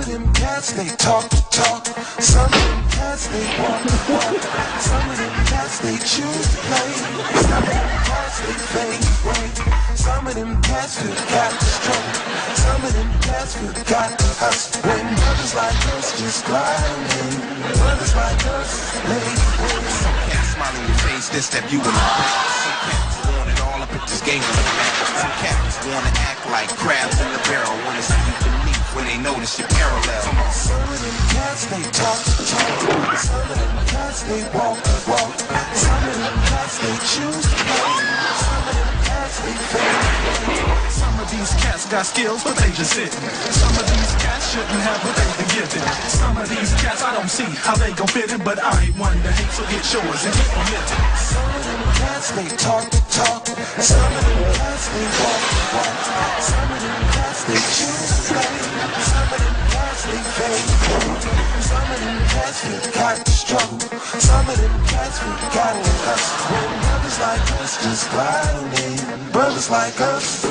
them cats, they talk the talk. Some of them cats, they walk the walk. Some of them cats, they choose to play. Some of them cats, they fade away. Some of them cats forgot the struggle. Some of them cats forgot the hustle. When brothers like us just grind in, brothers like us lay in. Some cats smile in your face, then step you in the back. Some cats want it all up at this game of the back. Some cats wanna act like crabs in the barrel. Wanna see you beneath when they notice you're parallel. Come on. Some of them cats, they talk the talk. Some of them cats, they walk the walk. Some of them cats, they choose to play. Some of them cats, they fade. Some of these cats got skills, but they just sitting. Some of these cats shouldn't have what they've been given. Some of these cats, I don't see how they gon' fit in, but I ain't one to hate, so get yours and keep on living. Some of them cats, they talk the talk. Some of them cats, they walk the walk. Some of them cats, they choose to play. Some of them cats, they fade. Some of them cats forgot the struggle. Some of them cats forgot the hustle. When brothers like us just glide in, brothers like us